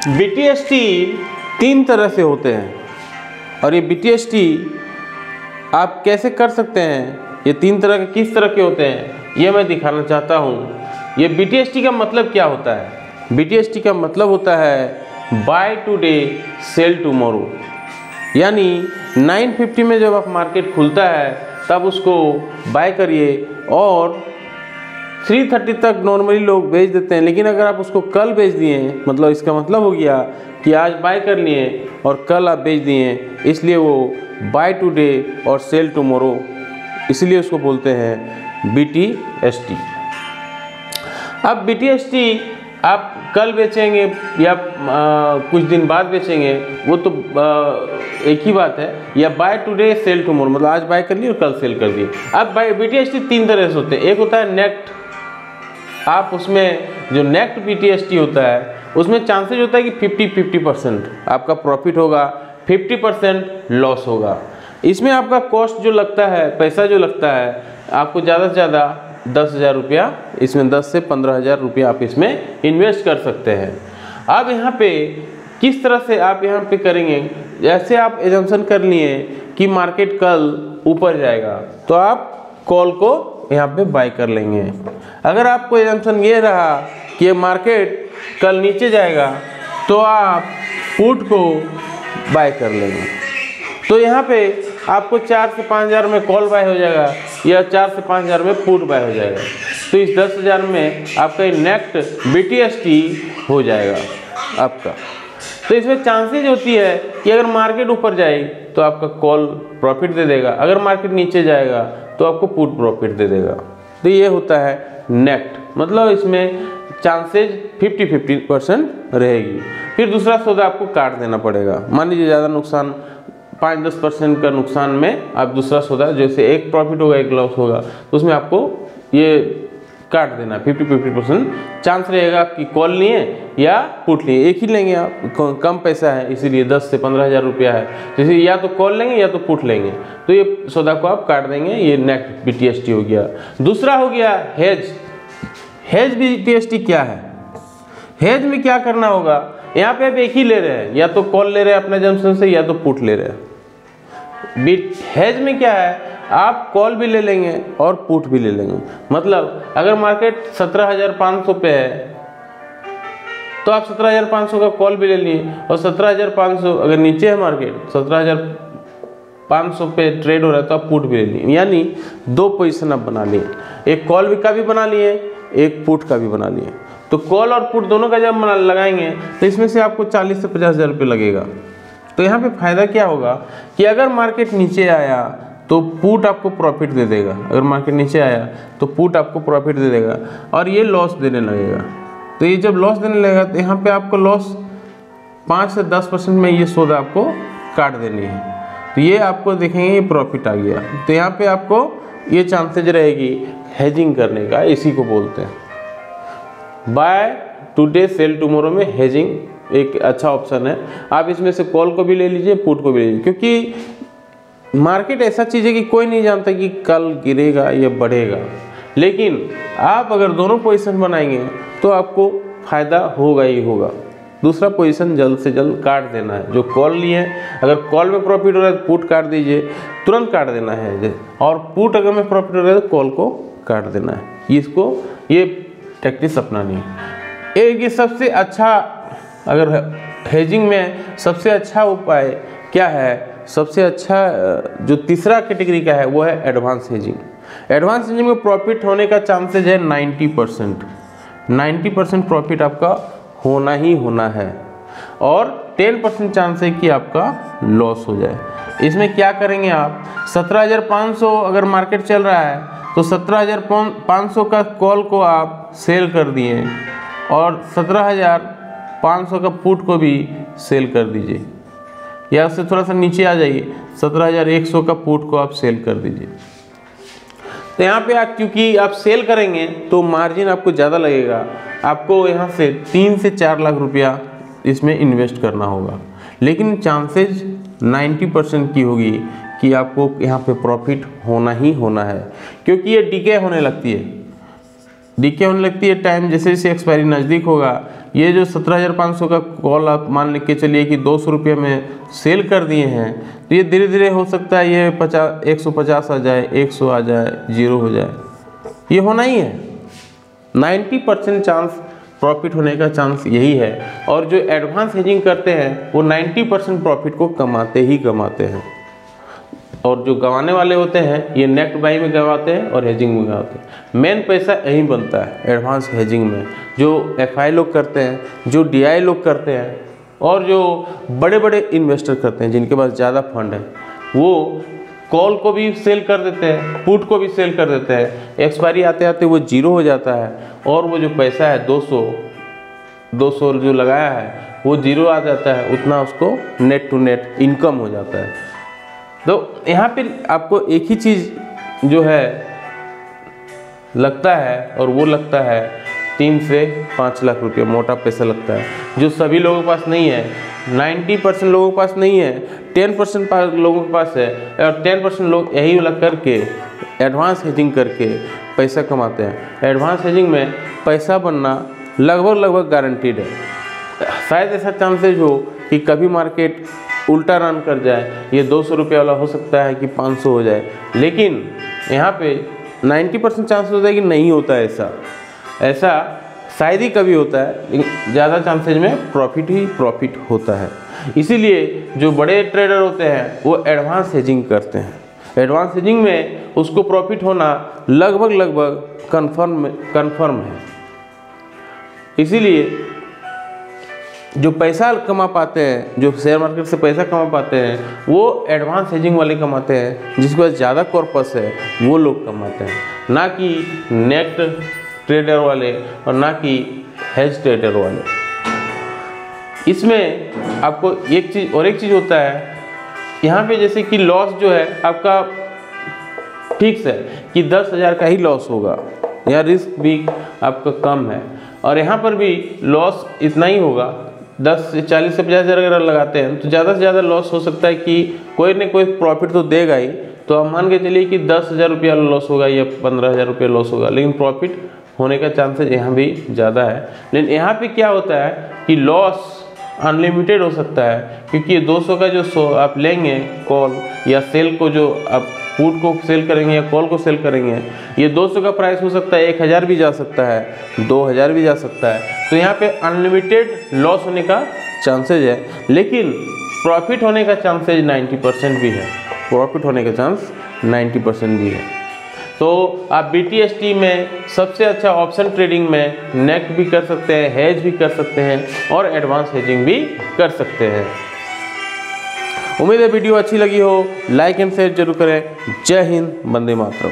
BTST 3 तरह से होते हैं और ये BTST आप कैसे कर सकते हैं, ये 3 तरह के किस तरह के होते हैं ये मैं दिखाना चाहता हूँ। ये BTST का मतलब क्या होता है? BTST का मतलब होता है बाय टुडे सेल टुमारो, यानी 950 में जब आप मार्केट खुलता है तब उसको बाय करिए और 330 तक नॉर्मली लोग बेच देते हैं, लेकिन अगर आप उसको कल बेच दिए, मतलब इसका मतलब हो गया कि आज बाय कर लिए और कल आप बेच दिए, इसलिए वो बाय टुडे और सेल टुमारो, इसलिए उसको बोलते हैं BTST। अब BTST आप कल बेचेंगे या कुछ दिन बाद बेचेंगे वो तो एक ही बात है, या बाय टुडे सेल टुमारो मतलब आज बाय कर लिए और कल सेल कर दिए। अब BTST 3 तरह से होते हैं। एक होता है नेक्ट, आप उसमें जो नेक्ट BTST होता है उसमें चांसेस होता है कि 50-50% आपका प्रॉफिट होगा, 50% लॉस होगा। इसमें आपका कॉस्ट जो लगता है, पैसा जो लगता है, आपको ज़्यादा से ज़्यादा 10,000 रुपया, इसमें 10 से 15,000 रुपया आप इसमें इन्वेस्ट कर सकते हैं। अब यहाँ पे किस तरह से आप यहाँ पे करेंगे, जैसे आप एजम्पशन कर लिए कि मार्केट कल ऊपर जाएगा तो आप कॉल को यहाँ पे बाय कर लेंगे। अगर आपको एजम्पशन ये रहा कि ये मार्केट कल नीचे जाएगा तो आप पुट को बाय कर लेंगे। तो यहाँ पे आपको 4 से 5,000 में कॉल बाय हो जाएगा या 4 से 5,000 में पुट बाय हो जाएगा। तो इस 10,000 में आपका नेक्ट BTST हो जाएगा आपका। तो इसमें चांसेस होती है कि अगर मार्केट ऊपर जाए तो आपका कॉल प्रॉफिट दे देगा, अगर मार्केट नीचे जाएगा तो आपको पुट प्रॉफिट दे देगा। तो ये होता है नेक्ट, मतलब इसमें चांसेज 50-50% रहेगी। फिर दूसरा सौदा आपको काट देना पड़ेगा। मान लीजिए ज़्यादा नुकसान 5-10% का नुकसान में आप दूसरा सौदा, जैसे एक प्रॉफिट होगा एक लॉस होगा, तो उसमें आपको ये काट देना। 50-50% चांस रहेगा कि कॉल लिए या पुट लिए, एक ही लेंगे आप, कम पैसा है इसीलिए 10 से 15,000 रुपया है, जैसे या तो कॉल लेंगे या तो पुट लेंगे, तो ये सौदा को आप काट देंगे। ये नेक्ट BTST हो गया। दूसरा हो गया हेज। हेज BTST क्या है? हेज में क्या करना होगा, यहाँ पे आप एक ही ले रहे हैं, या तो कॉल ले रहे हैं अपने जंक्शन से या तो पुट ले रहे हैं। हेज में क्या है, आप कॉल भी ले लेंगे और पुट भी ले लेंगे। मतलब अगर मार्केट 17,500 पे है तो आप 17,500 का कॉल भी ले लिए, और 17,500 अगर नीचे है मार्केट 17,500 पे ट्रेड हो रहा है तो आप पुट भी ले लिए। यानी 2 पोजीशन आप बना लिए, एक कॉल का भी बना लिए, एक पुट का भी बना लिए। तो कॉल और पुट दोनों का जब लगाएंगे तो इसमें से आपको 40 से 50,000 रुपये लगेगा। तो यहाँ पे फायदा क्या होगा कि अगर मार्केट नीचे आया तो पुट आपको प्रॉफिट दे देगा, अगर मार्केट नीचे आया तो पुट आपको प्रॉफिट दे देगा, और ये लॉस देने लगेगा। तो ये जब लॉस देने लगेगा तो यहाँ पे आपको लॉस 5 से 10% में ये सौदा आपको काट देनी है। तो ये आपको देखेंगे ये प्रॉफिट आ गया। तो यहाँ पे आपको ये चांसेज रहेगी हेजिंग करने का, इसी को बोलते हैं बाय टुडे सेल टुमारो में हेजिंग एक अच्छा ऑप्शन है। आप इसमें से कॉल को भी ले लीजिए, पुट को भी ले लीजिए, क्योंकि मार्केट ऐसा चीज़ है कि कोई नहीं जानता कि कल गिरेगा या बढ़ेगा, लेकिन आप अगर दोनों पोजीशन बनाएंगे तो आपको फ़ायदा होगा ही होगा। दूसरा पोजीशन जल्द से जल्द काट देना है। जो कॉल लिए, अगर कॉल में प्रॉफिट हो रहा है तो पुट काट दीजिए, तुरंत काट देना है, और पुट अगर में प्रॉफिट हो रहा है तो कॉल को काट देना है। इसको ये टैक्टिस अपनानी है। एक ये सबसे अच्छा, अगर हेजिंग में सबसे अच्छा उपाय क्या है, सबसे अच्छा जो तीसरा कैटेगरी का है वो है एडवांस हेजिंग। एडवांस हेजिंग में प्रॉफिट होने का चांसेज है 90%। 90% प्रॉफिट आपका होना ही होना है, और 10% चांस है कि आपका लॉस हो जाए। इसमें क्या करेंगे आप, 17,500 अगर मार्केट चल रहा है तो 17,500 का कॉल को आप सेल कर दिए और 17,500 का पुट को भी सेल कर दीजिए, या उससे थोड़ा सा नीचे आ जाइए, 17,100 का पुट को आप सेल कर दीजिए। तो यहाँ पे आप क्योंकि आप सेल करेंगे तो मार्जिन आपको ज़्यादा लगेगा, आपको यहाँ से 3 से 4 लाख रुपया इसमें इन्वेस्ट करना होगा, लेकिन चांसेज 90% की होगी कि आपको यहाँ पे प्रॉफिट होना ही होना है, क्योंकि ये डिके होने लगती है। डीके होने लगती है टाइम, जैसे जैसे एक्सपायरी नज़दीक होगा। ये जो 17,500 का कॉल आप मान के चलिए कि 200 रुपये में सेल कर दिए हैं, तो ये धीरे धीरे हो सकता है ये 150 आ जाए, 100 आ जाए, 0 हो जाए। ये होना ही है। 90% चांस प्रॉफिट होने का चांस यही है। और जो एडवांस हेजिंग करते हैं वो 90% प्रॉफिट को कमाते ही कमाते हैं। और जो गंवाने वाले होते हैं ये नेट बाई में गंवाते हैं और हेजिंग में गंवाते हैं। मेन पैसा यहीं बनता है एडवांस हेजिंग में, जो एफआई लोग करते हैं, जो डीआई लोग करते हैं, और जो बड़े बड़े इन्वेस्टर करते हैं जिनके पास ज़्यादा फंड है, वो कॉल को भी सेल कर देते हैं, पुट को भी सेल कर देते हैं। एक्सपायरी आते आते वो 0 हो जाता है और वो जो पैसा है 200 जो लगाया है वो 0 आ जाता है। उतना उसको नेट टू नेट इनकम हो जाता है। तो यहाँ पे आपको एक ही चीज़ जो है लगता है, और वो लगता है 3 से 5 लाख रुपये मोटा पैसा लगता है, जो सभी लोगों के पास नहीं है। 90% लोगों के पास नहीं है, 10% लोगों के पास है। और 10% लोग यही लग करके एडवांस हेजिंग करके पैसा कमाते हैं। एडवांस हेजिंग में पैसा बनना लगभग गारंटीड है। शायद ऐसा चांसेज हो कि कभी मार्केट उल्टा रन कर जाए, ये 200 रुपये वाला हो सकता है कि 500 हो जाए, लेकिन यहाँ पे 90% चांस होता है कि नहीं होता है ऐसा शायद ही कभी होता है, लेकिन ज़्यादा चांसेज में प्रॉफिट ही प्रॉफिट होता है। इसीलिए जो बड़े ट्रेडर होते हैं वो एडवांस हेजिंग करते हैं। एडवांस हेजिंग में उसको प्रॉफिट होना लगभग कन्फर्म है। इसीलिए जो पैसा कमा पाते हैं, जो शेयर मार्केट से पैसा कमा पाते हैं, वो एडवांस हेजिंग वाले कमाते हैं। जिसके पास ज़्यादा कॉर्पस है वो लोग कमाते हैं, ना कि नेट ट्रेडर वाले और ना कि हेज ट्रेडर वाले। इसमें आपको एक चीज़ होता है यहाँ पे, जैसे कि लॉस जो है आपका फिक्स है कि 10,000 का ही लॉस होगा, या रिस्क भी आपका कम है। और यहाँ पर भी लॉस इतना ही होगा, 10 से 40 से 50,000 अगर लगाते हैं तो ज़्यादा से ज़्यादा लॉस हो सकता है कि कोई न कोई प्रॉफिट तो देगा ही। तो आप मान के चलिए कि 10,000 रुपया लॉस होगा या 15,000 रुपया लॉस होगा, लेकिन प्रॉफिट होने का चांसेस यहाँ भी ज़्यादा है। लेकिन यहाँ पे क्या होता है कि लॉस अनलिमिटेड हो सकता है, क्योंकि ये 200 का जो आप लेंगे कॉल या सेल को, जो आप पुट को सेल करेंगे या कॉल को सेल करेंगे, ये 200 का प्राइस हो सकता है 1,000 भी जा सकता है, 2,000 भी जा सकता है। तो यहाँ पे अनलिमिटेड लॉस होने का चांसेज है, लेकिन प्रॉफिट होने का चांसेज 90% भी है। प्रॉफिट होने का चांस 90% भी है। तो आप BTST में सबसे अच्छा ऑप्शन ट्रेडिंग में नेट भी कर सकते हैं, हेज भी कर सकते हैं और एडवांस हेजिंग भी कर सकते हैं। उम्मीद है वीडियो अच्छी लगी हो, लाइक एंड शेयर जरूर करें। जय हिंद, वंदे मातरम।